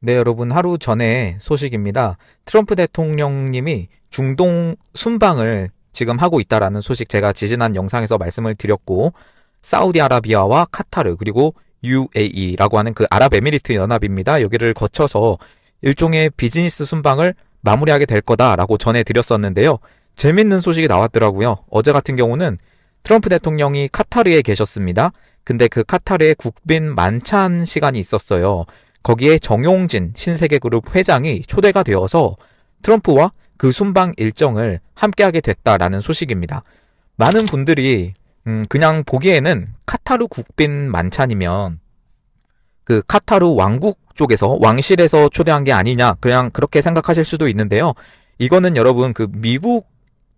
네, 여러분, 하루 전에 소식입니다. 트럼프 대통령님이 중동 순방을 지금 하고 있다라는 소식 제가 지지난 영상에서 말씀을 드렸고, 사우디아라비아와 카타르, 그리고 UAE라고 하는 그 아랍에미리트 연합입니다. 여기를 거쳐서 일종의 비즈니스 순방을 마무리하게 될 거다라고 전해드렸었는데요. 재밌는 소식이 나왔더라고요. 어제 같은 경우는 트럼프 대통령이 카타르에 계셨습니다. 근데 그 카타르에 국빈 만찬 시간이 있었어요. 거기에 정용진 신세계그룹 회장이 초대가 되어서 트럼프와 그 순방 일정을 함께하게 됐다라는 소식입니다. 많은 분들이 그냥 보기에는 카타르 국빈 만찬이면 그 카타르 왕국 쪽에서 왕실에서 초대한 게 아니냐, 그냥 그렇게 생각하실 수도 있는데요. 이거는 여러분 그 미국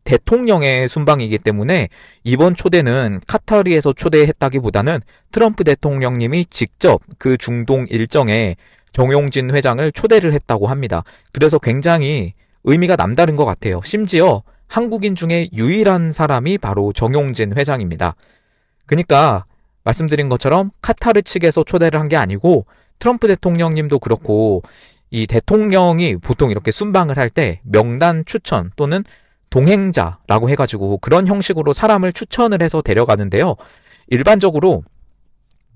대통령의 순방이기 때문에 이번 초대는 카타르에서 초대했다기보다는 트럼프 대통령님이 직접 그 중동 일정에 정용진 회장을 초대를 했다고 합니다. 그래서 굉장히 의미가 남다른 것 같아요. 심지어 한국인 중에 유일한 사람이 바로 정용진 회장입니다. 그러니까 말씀드린 것처럼 카타르 측에서 초대를 한 게 아니고 트럼프 대통령님도 그렇고 이 대통령이 보통 이렇게 순방을 할 때 명단 추천 또는 동행자라고 해가지고 그런 형식으로 사람을 추천을 해서 데려가는데요. 일반적으로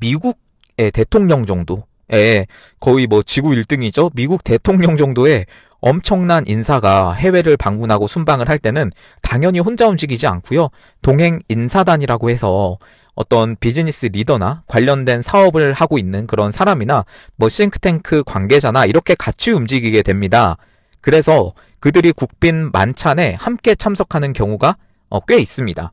미국의 대통령 정도의 거의 뭐 지구 1등이죠. 미국 대통령 정도의 엄청난 인사가 해외를 방문하고 순방을 할 때는 당연히 혼자 움직이지 않고요. 동행 인사단이라고 해서 어떤 비즈니스 리더나 관련된 사업을 하고 있는 그런 사람이나 뭐 싱크탱크 관계자나 이렇게 같이 움직이게 됩니다. 그래서 그들이 국빈 만찬에 함께 참석하는 경우가 꽤 있습니다.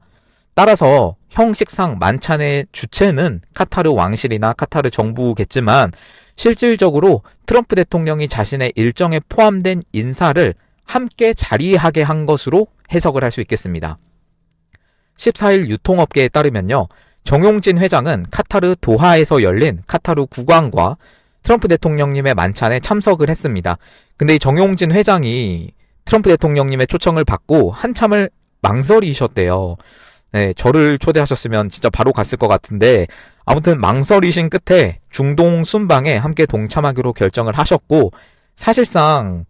따라서 형식상 만찬의 주체는 카타르 왕실이나 카타르 정부겠지만 실질적으로 트럼프 대통령이 자신의 일정에 포함된 인사를 함께 자리하게 한 것으로 해석을 할 수 있겠습니다. 14일 유통업계에 따르면요. 정용진 회장은 카타르 도하에서 열린 카타르 국왕과 트럼프 대통령님의 만찬에 참석을 했습니다. 근데 이 정용진 회장이 트럼프 대통령님의 초청을 받고 한참을 망설이셨대요. 네, 저를 초대하셨으면 진짜 바로 갔을 것 같은데 아무튼 망설이신 끝에 중동 순방에 함께 동참하기로 결정을 하셨고, 사실상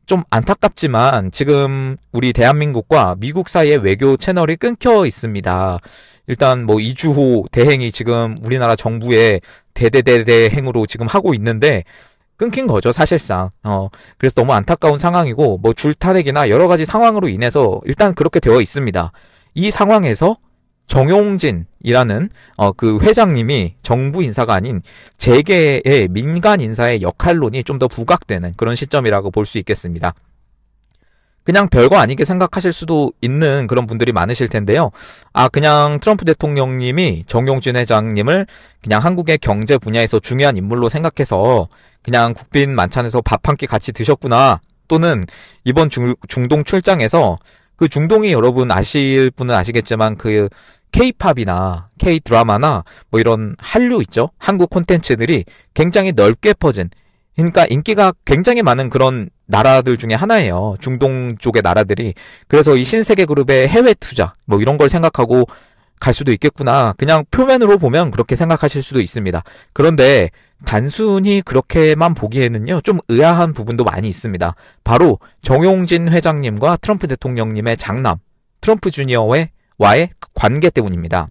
좀 안타깝지만 지금 우리 대한민국과 미국 사이의 외교 채널이 끊겨 있습니다. 일단 뭐 이주호 대행이 지금 우리나라 정부의 대행으로 지금 하고 있는데 끊긴 거죠, 사실상. 그래서 너무 안타까운 상황이고, 뭐 줄타랙이나 여러 가지 상황으로 인해서 일단 그렇게 되어 있습니다. 이 상황에서 정용진이라는 그 회장님이 정부 인사가 아닌 재계의 민간 인사의 역할론이 좀 더 부각되는 그런 시점이라고 볼 수 있겠습니다. 그냥 별거 아니게 생각하실 수도 있는 그런 분들이 많으실 텐데요. 그냥 트럼프 대통령님이 정용진 회장님을 그냥 한국의 경제 분야에서 중요한 인물로 생각해서 그냥 국빈 만찬에서 밥 한 끼 같이 드셨구나. 또는 이번 중동 출장에서 그 중동이 여러분 아실 분은 아시겠지만 그 K-팝이나 K-드라마나 뭐 이런 한류 있죠? 한국 콘텐츠들이 굉장히 넓게 퍼진, 그러니까 인기가 굉장히 많은 그런 나라들 중에 하나예요. 중동 쪽의 나라들이. 그래서 이 신세계그룹의 해외 투자 뭐 이런 걸 생각하고 갈 수도 있겠구나. 그냥 표면으로 보면 그렇게 생각하실 수도 있습니다. 그런데 단순히 그렇게만 보기에는요, 좀 의아한 부분도 많이 있습니다. 바로 정용진 회장님과 트럼프 대통령님의 장남 트럼프 주니어와의 관계 때문입니다.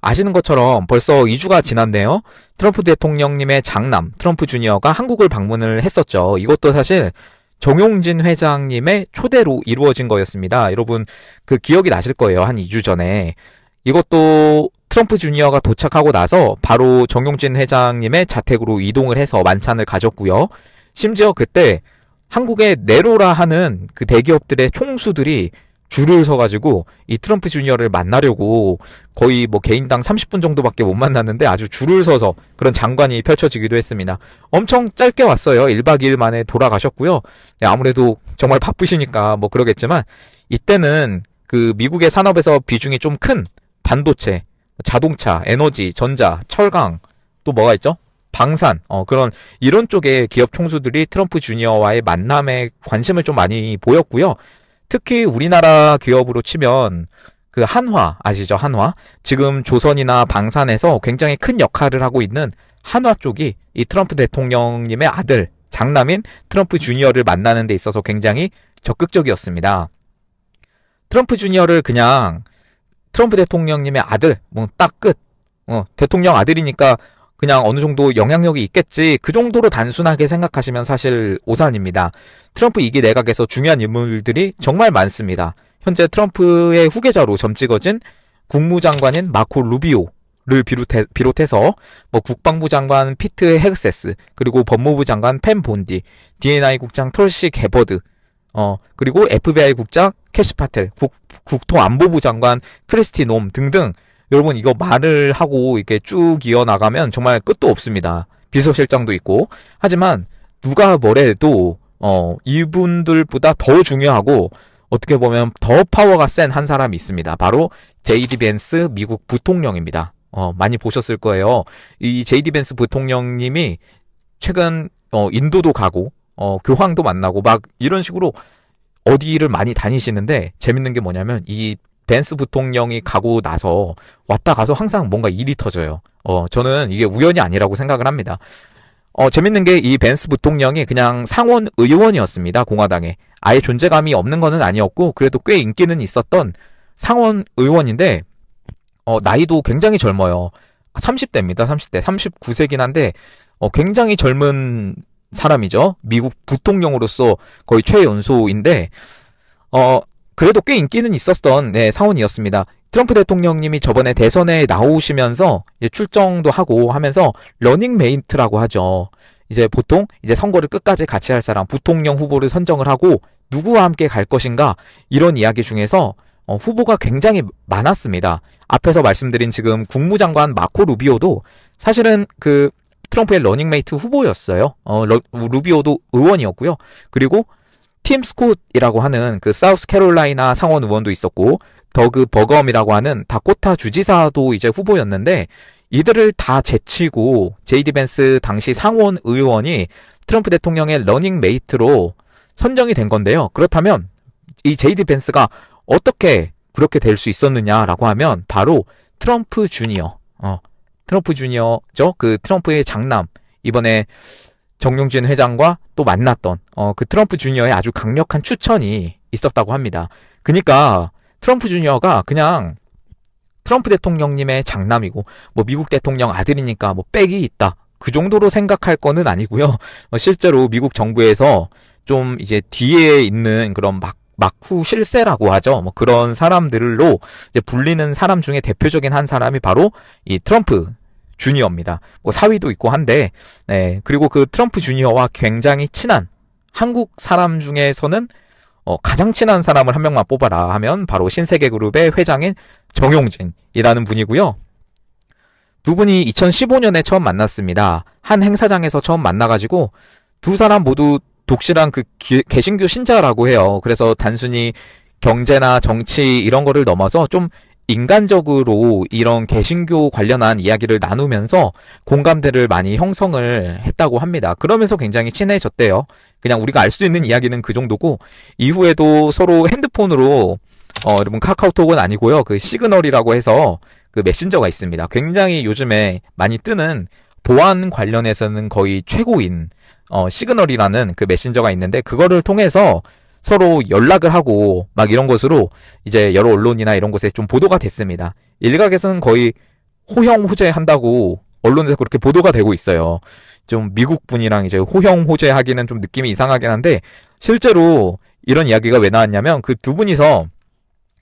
아시는 것처럼 벌써 2주가 지났네요. 트럼프 대통령님의 장남 트럼프 주니어가 한국을 방문을 했었죠. 이것도 사실 정용진 회장님의 초대로 이루어진 거였습니다. 여러분 그 기억이 나실 거예요. 한 2주 전에. 이것도 트럼프 주니어가 도착하고 나서 바로 정용진 회장님의 자택으로 이동을 해서 만찬을 가졌고요. 심지어 그때 한국의 네로라 하는 그 대기업들의 총수들이 줄을 서가지고 이 트럼프 주니어를 만나려고 거의 뭐 개인당 30분 정도밖에 못 만났는데 아주 줄을 서서 그런 장관이 펼쳐지기도 했습니다. 엄청 짧게 왔어요. 1박 2일 만에 돌아가셨고요. 아무래도 정말 바쁘시니까 뭐 그러겠지만 이때는 그 미국의 산업에서 비중이 좀 큰 반도체, 자동차, 에너지, 전자, 철강, 또 뭐가 있죠? 방산, 그런 이런 쪽의 기업 총수들이 트럼프 주니어와의 만남에 관심을 좀 많이 보였고요. 특히 우리나라 기업으로 치면 그 한화 아시죠? 한화. 지금 조선이나 방산에서 굉장히 큰 역할을 하고 있는 한화 쪽이 이 트럼프 대통령님의 아들, 장남인 트럼프 주니어를 만나는 데 있어서 굉장히 적극적이었습니다. 트럼프 주니어를 그냥 트럼프 대통령님의 아들, 뭐 딱 끝. 대통령 아들이니까 그냥 어느 정도 영향력이 있겠지. 그 정도로 단순하게 생각하시면 사실 오산입니다. 트럼프 2기 내각에서 중요한 인물들이 정말 많습니다. 현재 트럼프의 후계자로 점찍어진 국무장관인 마코 루비오를 비롯해서 뭐 국방부 장관 피트 헤그세스, 그리고 법무부 장관 펜 본디, D&I 국장 톨시 게버드, 그리고 FBI 국장 캐시 파텔, 국토안보부 장관 크리스티 놈 등등. 여러분 이거 말을 하고 이렇게 쭉 이어나가면 정말 끝도 없습니다. 비서실장도 있고. 하지만 누가 뭐래도 이분들보다 더 중요하고 어떻게 보면 더 파워가 센 한 사람이 있습니다. 바로 제이디 벤스 미국 부통령입니다. 많이 보셨을 거예요. 이 제이디 벤스 부통령님이 최근 인도도 가고 교황도 만나고 막 이런 식으로 어디를 많이 다니시는데, 재밌는 게 뭐냐면 이 벤스 부통령이 가고 나서 왔다 가서 항상 뭔가 일이 터져요. 저는 이게 우연이 아니라고 생각을 합니다. 재밌는 게 이 벤스 부통령이 그냥 상원 의원이었습니다. 공화당에. 아예 존재감이 없는 거는 아니었고 그래도 꽤 인기는 있었던 상원 의원인데 나이도 굉장히 젊어요. 30대입니다. 30대. 39세긴 한데 굉장히 젊은 사람이죠. 미국 부통령으로서 거의 최연소인데 그래도 꽤 인기는 있었던 상원이었습니다. 트럼프 대통령님이 저번에 대선에 나오시면서 출정도 하고 하면서 러닝메이트라고 하죠. 이제 보통 이제 선거를 끝까지 같이 할 사람, 부통령 후보를 선정을 하고 누구와 함께 갈 것인가, 이런 이야기 중에서 후보가 굉장히 많았습니다. 앞에서 말씀드린 지금 국무장관 마코 루비오도 사실은 그 트럼프의 러닝메이트 후보였어요. 루비오도 의원이었고요. 그리고 팀 스콧이라고 하는 그 사우스캐롤라이나 상원 의원도 있었고, 더그 버검이라고 하는 다코타 주지사도 이제 후보였는데, 이들을 다 제치고 제이디 벤스 당시 상원 의원이 트럼프 대통령의 러닝메이트로 선정이 된 건데요. 그렇다면 이 제이디 벤스가 어떻게 그렇게 될 수 있었느냐라고 하면 바로 트럼프 주니어, 트럼프 주니어죠. 그 트럼프의 장남, 이번에 정용진 회장과 또 만났던 그 트럼프 주니어의 아주 강력한 추천이 있었다고 합니다. 그러니까 트럼프 주니어가 그냥 트럼프 대통령님의 장남이고 뭐 미국 대통령 아들이니까 뭐 빽이 있다, 그 정도로 생각할 거는 아니고요. 실제로 미국 정부에서 좀 이제 뒤에 있는 그런 막후 실세라고 하죠. 뭐 그런 사람들로 이제 불리는 사람 중에 대표적인 한 사람이 바로 이 트럼프 주니어입니다. 뭐 사위도 있고 한데, 그리고 그 트럼프 주니어와 굉장히 친한 한국 사람 중에서는 가장 친한 사람을 한 명만 뽑아라 하면 바로 신세계그룹의 회장인 정용진이라는 분이고요. 두 분이 2015년에 처음 만났습니다. 한 행사장에서 처음 만나가지고 두 사람 모두 독실한 그 개신교 신자라고 해요. 그래서 단순히 경제나 정치 이런 거를 넘어서 좀 인간적으로 이런 개신교 관련한 이야기를 나누면서 공감대를 많이 형성을 했다고 합니다. 그러면서 굉장히 친해졌대요. 그냥 우리가 알 수 있는 이야기는 그 정도고, 이후에도 서로 핸드폰으로 여러분 카카오톡은 아니고요. 그 시그널이라고 해서 그 메신저가 있습니다. 굉장히 요즘에 많이 뜨는 보안 관련해서는 거의 최고인 시그널이라는 그 메신저가 있는데, 그거를 통해서 서로 연락을 하고 막 이런 것으로 이제 여러 언론이나 이런 곳에 좀 보도가 됐습니다. 일각에서는 거의 호형호재한다고 언론에서 그렇게 보도가 되고 있어요. 좀 미국 분이랑 이제 호형호재하기는 좀 느낌이 이상하긴 한데, 실제로 이런 이야기가 왜 나왔냐면 그 두 분이서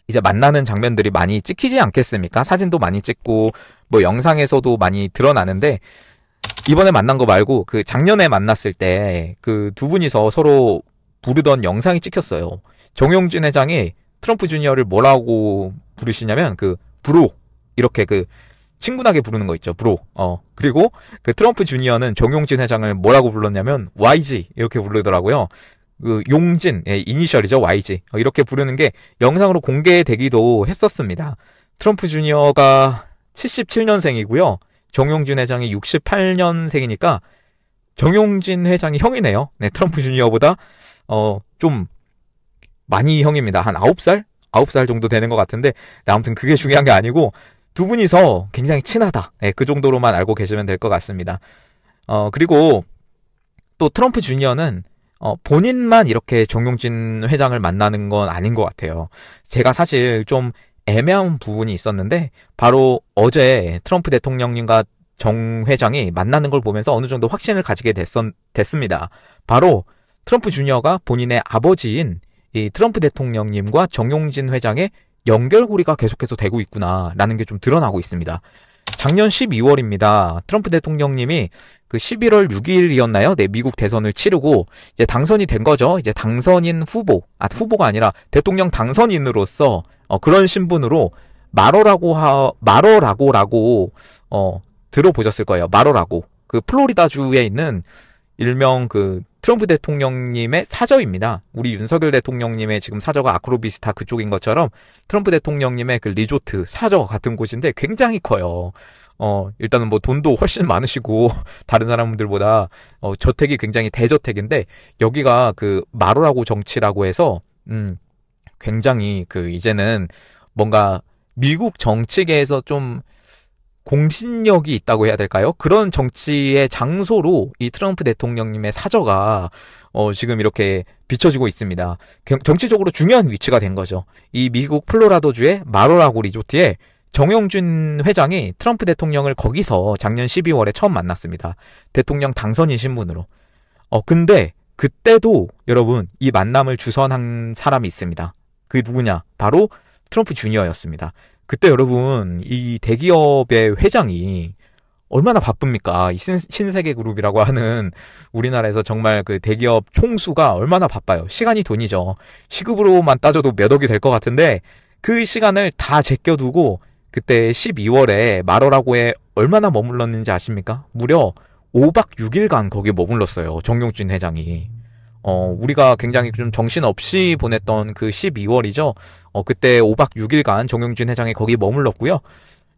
이제 만나는 장면들이 많이 찍히지 않겠습니까? 사진도 많이 찍고 뭐 영상에서도 많이 드러나는데, 이번에 만난 거 말고 그 작년에 만났을 때 그 두 분이서 서로 부르던 영상이 찍혔어요. 정용진 회장이 트럼프 주니어를 뭐라고 부르시냐면 그 브로, 이렇게 그 친근하게 부르는 거 있죠. 브로. 그리고 그 트럼프 주니어는 정용진 회장을 뭐라고 불렀냐면 YG 이렇게 부르더라고요. 그 용진, 이니셜이죠. YG. 이렇게 부르는 게 영상으로 공개되기도 했었습니다. 트럼프 주니어가 77년생이고요. 정용진 회장이 68년생이니까 정용진 회장이 형이네요. 네, 트럼프 주니어보다 좀 많이 형입니다. 한 9살? 9살 정도 되는 것 같은데, 아무튼 그게 중요한 게 아니고, 두 분이서 굉장히 친하다. 네, 그 정도로만 알고 계시면 될 것 같습니다. 그리고 또 트럼프 주니어는 본인만 이렇게 정용진 회장을 만나는 건 아닌 것 같아요. 제가 사실 좀 애매한 부분이 있었는데, 바로 어제 트럼프 대통령님과 정 회장이 만나는 걸 보면서 어느 정도 확신을 가지게 됐습니다. 바로 트럼프 주니어가 본인의 아버지인 이 트럼프 대통령님과 정용진 회장의 연결고리가 계속해서 되고 있구나라는 게 좀 드러나고 있습니다. 작년 12월입니다. 트럼프 대통령님이 그 11월 6일이었나요? 네, 미국 대선을 치르고 이제 당선이 된 거죠. 이제 당선인 후보가 아니라 대통령 당선인으로서 그런 신분으로 마러라고라고 들어보셨을 거예요. 마러라고. 그 플로리다주에 있는 일명 그 트럼프 대통령님의 사저입니다. 우리 윤석열 대통령님의 지금 사저가 아크로비스타 그쪽인 것처럼 트럼프 대통령님의 그 리조트 사저 같은 곳인데 굉장히 커요. 일단은 뭐 돈도 훨씬 많으시고 다른 사람들보다 저택이 굉장히 대저택인데, 여기가 그 마로라고 정치라고 해서 굉장히 그 이제는 뭔가 미국 정치계에서 좀 공신력이 있다고 해야 될까요? 그런 정치의 장소로 이 트럼프 대통령님의 사저가 지금 이렇게 비춰지고 있습니다. 정치적으로 중요한 위치가 된 거죠. 이 미국 플로라도주의 마로라고 리조트에 정용진 회장이 트럼프 대통령을 거기서 작년 12월에 처음 만났습니다. 대통령 당선인 신분으로. 근데 그때도 여러분 이 만남을 주선한 사람이 있습니다. 그게 누구냐? 바로 트럼프 주니어였습니다. 그때 여러분 이 대기업의 회장이 얼마나 바쁩니까? 이 신세계 그룹이라고 하는 우리나라에서 정말 그 대기업 총수가 얼마나 바빠요. 시간이 돈이죠. 시급으로만 따져도 몇 억이 될 것 같은데, 그 시간을 다 제껴두고 그때 12월에 마러라고에 얼마나 머물렀는지 아십니까? 무려 5박 6일간 거기에 머물렀어요. 정용진 회장이. 우리가 굉장히 좀 정신없이 보냈던 그 12월이죠. 그때 5박 6일간 정용진 회장이 거기 머물렀고요.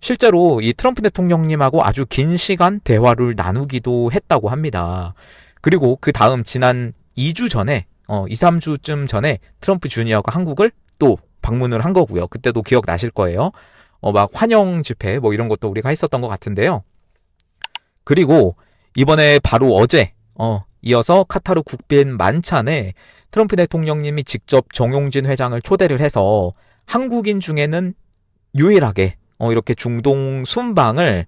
실제로 이 트럼프 대통령님하고 아주 긴 시간 대화를 나누기도 했다고 합니다. 그리고 그 다음 지난 2주 전에, 2, 3주쯤 전에 트럼프 주니어가 한국을 또 방문을 한 거고요. 그때도 기억나실 거예요. 막 환영 집회 뭐 이런 것도 우리가 했었던 것 같은데요. 그리고 이번에 바로 어제, 이어서 카타르 국빈 만찬에 트럼프 대통령님이 직접 정용진 회장을 초대를 해서 한국인 중에는 유일하게 이렇게 중동 순방을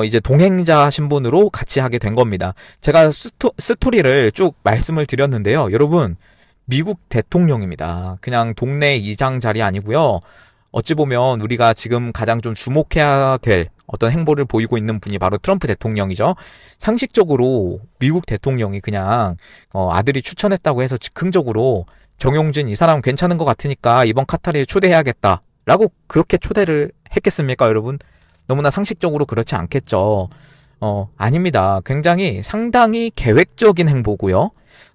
이제 동행자 신분으로 같이 하게 된 겁니다. 제가 스토리를 쭉 말씀을 드렸는데요. 여러분, 미국 대통령입니다. 그냥 동네 이장 자리 아니고요. 어찌 보면 우리가 지금 가장 좀 주목해야 될 어떤 행보를 보이고 있는 분이 바로 트럼프 대통령이죠. 상식적으로 미국 대통령이 그냥 아들이 추천했다고 해서 즉흥적으로 정용진 이 사람 괜찮은 것 같으니까 이번 카타르에 초대해야겠다 라고 그렇게 초대를 했겠습니까, 여러분? 너무나 상식적으로 그렇지 않겠죠. 아닙니다. 굉장히 상당히 계획적인 행보고요.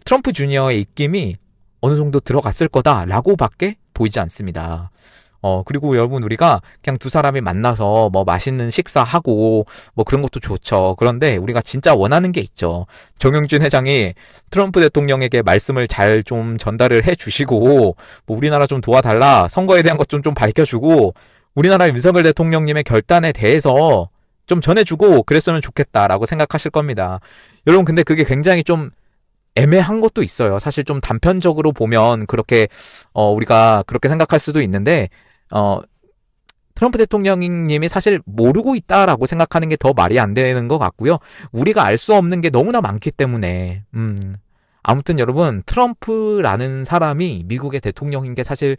트럼프 주니어의 입김이 어느 정도 들어갔을 거다라고 밖에 보이지 않습니다. 그리고 여러분, 우리가 그냥 두 사람이 만나서 뭐 맛있는 식사하고 뭐 그런 것도 좋죠. 그런데 우리가 진짜 원하는 게 있죠. 정용진 회장이 트럼프 대통령에게 말씀을 잘 좀 전달을 해 주시고, 뭐 우리나라 좀 도와달라, 선거에 대한 것 좀 밝혀주고, 우리나라 윤석열 대통령님의 결단에 대해서 좀 전해주고 그랬으면 좋겠다라고 생각하실 겁니다. 여러분, 근데 그게 굉장히 좀 애매한 것도 있어요. 사실 좀 단편적으로 보면 그렇게 우리가 그렇게 생각할 수도 있는데, 트럼프 대통령님이 사실 모르고 있다라고 생각하는 게 더 말이 안 되는 것 같고요. 우리가 알 수 없는 게 너무나 많기 때문에 아무튼 여러분, 트럼프라는 사람이 미국의 대통령인 게 사실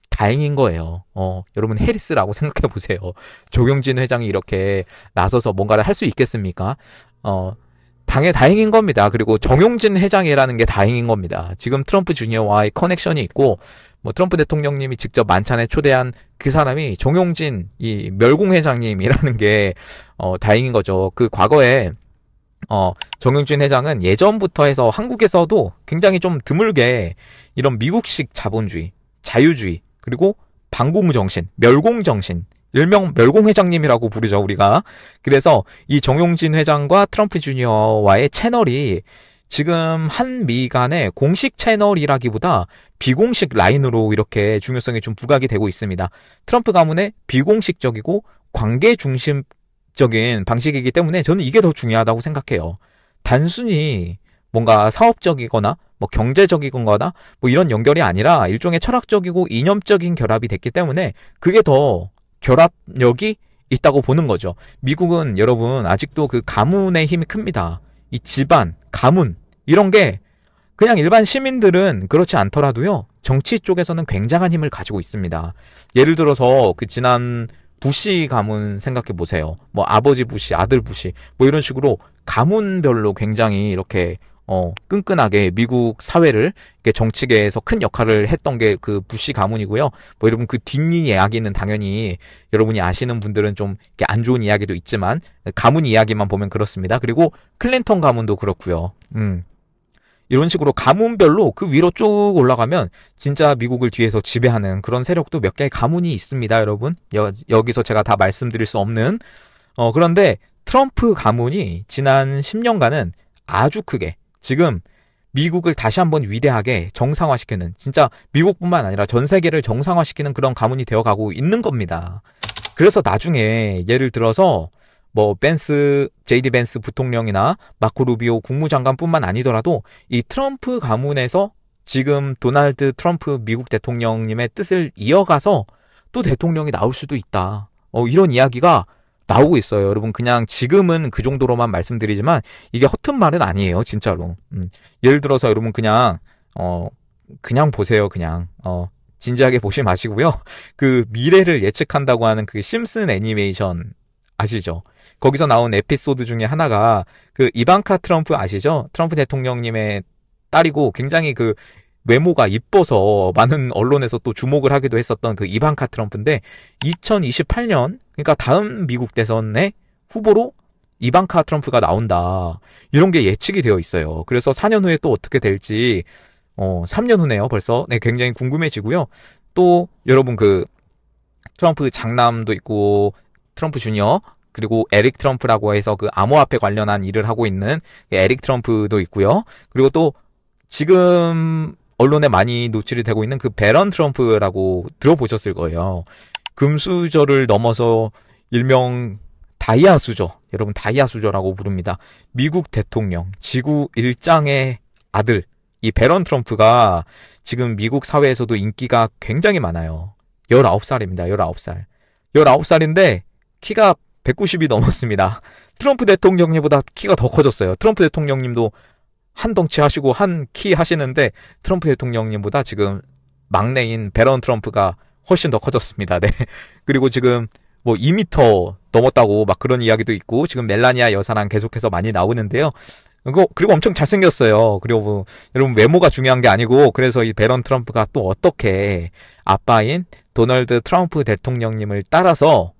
다행인 거예요. 여러분, 해리스라고 생각해 보세요. 정용진 회장이 이렇게 나서서 뭔가를 할 수 있겠습니까? 다행인 겁니다. 그리고 정용진 회장이라는 게 다행인 겁니다. 지금 트럼프 주니어와의 커넥션이 있고, 뭐 트럼프 대통령님이 직접 만찬에 초대한 그 사람이 정용진 이 멸공 회장님이라는 게 다행인 거죠. 그 과거에 정용진 회장은 예전부터 해서 한국에서도 굉장히 좀 드물게 이런 미국식 자본주의, 자유주의, 그리고 반공정신, 멸공정신, 일명 멸공 회장님이라고 부르죠, 우리가. 그래서 이 정용진 회장과 트럼프 주니어와의 채널이 지금 한미 간의 공식 채널이라기보다 비공식 라인으로 이렇게 중요성이 좀 부각이 되고 있습니다. 트럼프 가문의 비공식적이고 관계 중심적인 방식이기 때문에 저는 이게 더 중요하다고 생각해요. 단순히 뭔가 사업적이거나 뭐 경제적이거나 뭐 이런 연결이 아니라 일종의 철학적이고 이념적인 결합이 됐기 때문에 그게 더 결합력이 있다고 보는 거죠. 미국은 여러분 아직도 그 가문의 힘이 큽니다. 이 집안, 가문 이런 게 그냥 일반 시민들은 그렇지 않더라도요. 정치 쪽에서는 굉장한 힘을 가지고 있습니다. 예를 들어서 그 지난 부시 가문 생각해 보세요. 뭐 아버지 부시, 아들 부시 뭐 이런 식으로 가문별로 굉장히 이렇게 끈끈하게 미국 사회를 정치계에서 큰 역할을 했던 게 그 부시 가문이고요. 뭐 여러분 그 뒷 이야기는 당연히 여러분이 아시는 분들은 좀 이렇게 안 좋은 이야기도 있지만 가문 이야기만 보면 그렇습니다. 그리고 클린턴 가문도 그렇고요. 이런 식으로 가문별로 그 위로 쭉 올라가면 진짜 미국을 뒤에서 지배하는 그런 세력도 몇 개의 가문이 있습니다, 여러분. 여기서 제가 다 말씀드릴 수 없는. 그런데 트럼프 가문이 지난 10년간은 아주 크게 지금 미국을 다시 한번 위대하게 정상화시키는, 진짜 미국뿐만 아니라 전 세계를 정상화시키는 그런 가문이 되어가고 있는 겁니다. 그래서 나중에 예를 들어서 뭐 제이디 벤스 부통령이나 마코 루비오 국무장관뿐만 아니더라도 이 트럼프 가문에서 지금 도널드 트럼프 미국 대통령님의 뜻을 이어가서 또 대통령이 나올 수도 있다. 이런 이야기가 나오고 있어요. 여러분 그냥 지금은 그 정도로만 말씀드리지만 이게 허튼 말은 아니에요. 진짜로. 예를 들어서 여러분 그냥 보세요. 그냥 진지하게 보지 마시고요. 그 미래를 예측한다고 하는 그 심슨 애니메이션 아시죠? 거기서 나온 에피소드 중에 하나가 그 이방카 트럼프 아시죠? 트럼프 대통령님의 딸이고 굉장히 그 외모가 이뻐서 많은 언론에서 또 주목을 하기도 했었던 그 이방카 트럼프인데 2028년 그러니까 다음 미국 대선의 후보로 이방카 트럼프가 나온다. 이런 게 예측이 되어 있어요. 그래서 4년 후에 또 어떻게 될지 3년 후네요. 벌써. 네, 굉장히 궁금해지고요. 또 여러분 그 트럼프 장남도 있고 트럼프 주니어 그리고 에릭 트럼프라고 해서 그 암호화폐 관련한 일을 하고 있는 에릭 트럼프도 있고요. 그리고 또 지금 언론에 많이 노출이 되고 있는 그 배런 트럼프라고 들어보셨을 거예요. 금수저를 넘어서 일명 다이아 수저, 여러분 다이아 수저라고 부릅니다. 미국 대통령, 지구 일장의 아들, 이 배런 트럼프가 지금 미국 사회에서도 인기가 굉장히 많아요. 19살입니다. 19살. 19살인데 키가 190이 넘었습니다. 트럼프 대통령님보다 키가 더 커졌어요. 트럼프 대통령님도 한 덩치 하시고 한 키 하시는데 트럼프 대통령님보다 지금 막내인 배런 트럼프가 훨씬 더 커졌습니다. 네. 그리고 지금 뭐 2m 넘었다고 막 그런 이야기도 있고 지금 멜라니아 여사랑 계속해서 많이 나오는데요. 그리고 엄청 잘생겼어요. 그리고 뭐, 여러분 외모가 중요한 게 아니고 그래서 이 배런 트럼프가 또 어떻게 아빠인 도널드 트럼프 대통령님을 따라서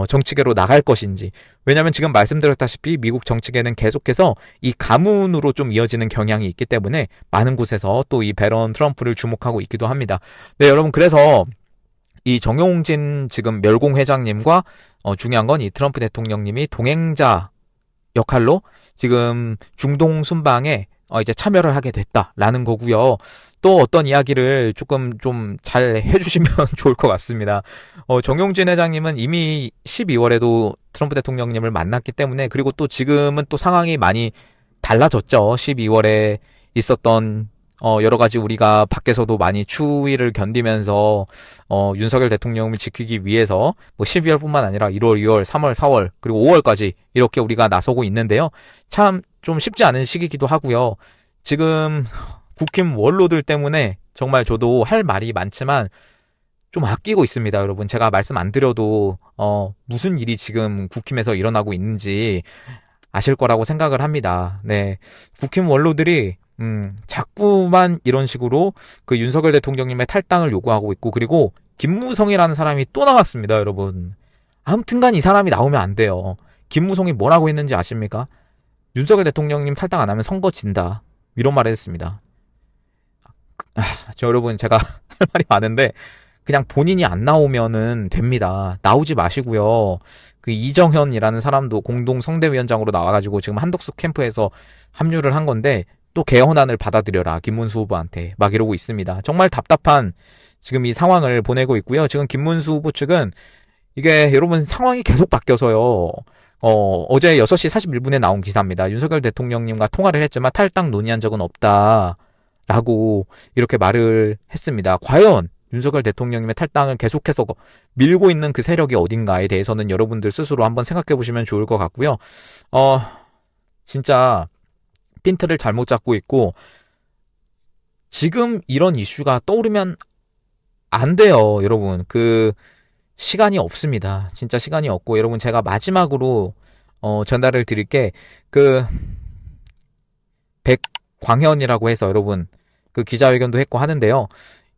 정치계로 나갈 것인지. 왜냐면 지금 말씀드렸다시피 미국 정치계는 계속해서 이 가문으로 좀 이어지는 경향이 있기 때문에 많은 곳에서 또 이 배런 트럼프를 주목하고 있기도 합니다. 네, 여러분 그래서 이 정용진 지금 멸공 회장님과 중요한 건 이 트럼프 대통령님이 동행자 역할로 지금 중동 순방에 이제 참여를 하게 됐다라는 거고요. 또 어떤 이야기를 조금 좀 잘 해주시면 좋을 것 같습니다. 정용진 회장님은 이미 12월에도 트럼프 대통령님을 만났기 때문에 그리고 또 지금은 또 상황이 많이 달라졌죠. 12월에 있었던 여러 가지 우리가 밖에서도 많이 추위를 견디면서 윤석열 대통령을 지키기 위해서 뭐 12월뿐만 아니라 1월, 2월, 3월, 4월 그리고 5월까지 이렇게 우리가 나서고 있는데요. 참 좀 쉽지 않은 시기이기도 하고요. 지금 국힘 원로들 때문에 정말 저도 할 말이 많지만 좀 아끼고 있습니다, 여러분. 제가 말씀 안 드려도 무슨 일이 지금 국힘에서 일어나고 있는지 아실 거라고 생각을 합니다. 네, 국힘 원로들이 자꾸만 이런 식으로 그 윤석열 대통령님의 탈당을 요구하고 있고 그리고 김무성이라는 사람이 또 나왔습니다, 여러분. 아무튼간 이 사람이 나오면 안 돼요. 김무성이 뭐라고 했는지 아십니까? 윤석열 대통령님 탈당 안 하면 선거 진다. 이런 말을 했습니다. 여러분 제가 할 말이 많은데 그냥 본인이 안 나오면은 됩니다. 나오지 마시고요. 그 이정현이라는 사람도 공동 성대위원장으로 나와가지고 지금 한덕수 캠프에서 합류를 한 건데 또 개헌안을 받아들여라. 김문수 후보한테. 막 이러고 있습니다. 정말 답답한 지금 이 상황을 보내고 있고요. 지금 김문수 후보 측은 이게 여러분 상황이 계속 바뀌어서요. 어제 6시 41분에 나온 기사입니다. 윤석열 대통령님과 통화를 했지만 탈당 논의한 적은 없다. 라고 이렇게 말을 했습니다. 과연 윤석열 대통령님의 탈당을 계속해서 밀고 있는 그 세력이 어딘가에 대해서는 여러분들 스스로 한번 생각해 보시면 좋을 것 같고요. 진짜 핀트를 잘못 잡고 있고 지금 이런 이슈가 떠오르면 안 돼요, 여러분. 시간이 없습니다. 진짜 시간이 없고 여러분 제가 마지막으로 전달을 드릴 게 백광현이라고 해서 여러분 그 기자회견도 했고 하는데요.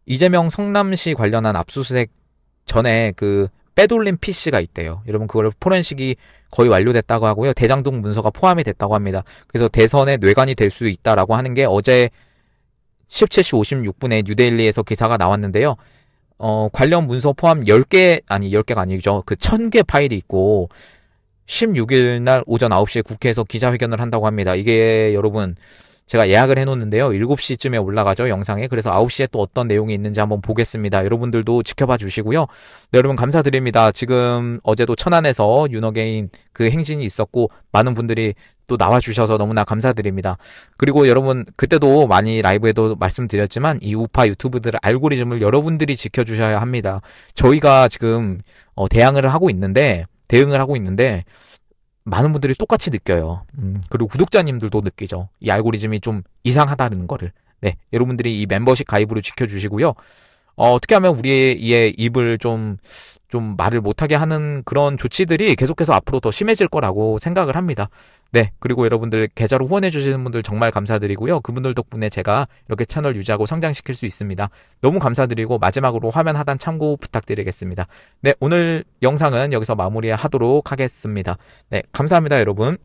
이재명 성남시 관련한 압수수색 전에 빼돌린 PC가 있대요. 여러분 그걸 포렌식이 거의 완료됐다고 하고요. 대장동 문서가 포함이 됐다고 합니다. 그래서 대선의 뇌관이 될 수 있다라고 하는 게 어제 17시 56분에 뉴데일리에서 기사가 나왔는데요. 관련 문서 포함 10개가 아니죠. 1000개 파일이 있고 16일 날 오전 9시에 국회에서 기자회견을 한다고 합니다. 이게 여러분 제가 예약을 해놓는데요. 7시쯤에 올라가죠, 영상에. 그래서 9시에 또 어떤 내용이 있는지 한번 보겠습니다. 여러분들도 지켜봐 주시고요. 네, 여러분 감사드립니다. 지금 어제도 천안에서 윤어게인 행진이 있었고 많은 분들이 또 나와주셔서 너무나 감사드립니다. 그리고 여러분 그때도 많이 라이브에도 말씀드렸지만 이 우파 유튜브들의 알고리즘을 여러분들이 지켜주셔야 합니다. 저희가 지금 대응을 하고 있는데 많은 분들이 똑같이 느껴요. 그리고 구독자님들도 느끼죠. 이 알고리즘이 좀 이상하다는 거를. 네, 여러분들이 이 멤버십 가입으로 지켜주시고요. 어떻게 하면 우리의 입을 좀 말을 못하게 하는 그런 조치들이 계속해서 앞으로 더 심해질 거라고 생각을 합니다. 네, 그리고 여러분들 계좌로 후원해주시는 분들 정말 감사드리고요. 그분들 덕분에 제가 이렇게 채널 유지하고 성장시킬 수 있습니다. 너무 감사드리고 마지막으로 화면 하단 참고 부탁드리겠습니다. 네, 오늘 영상은 여기서 마무리하도록 하겠습니다. 네, 감사합니다, 여러분.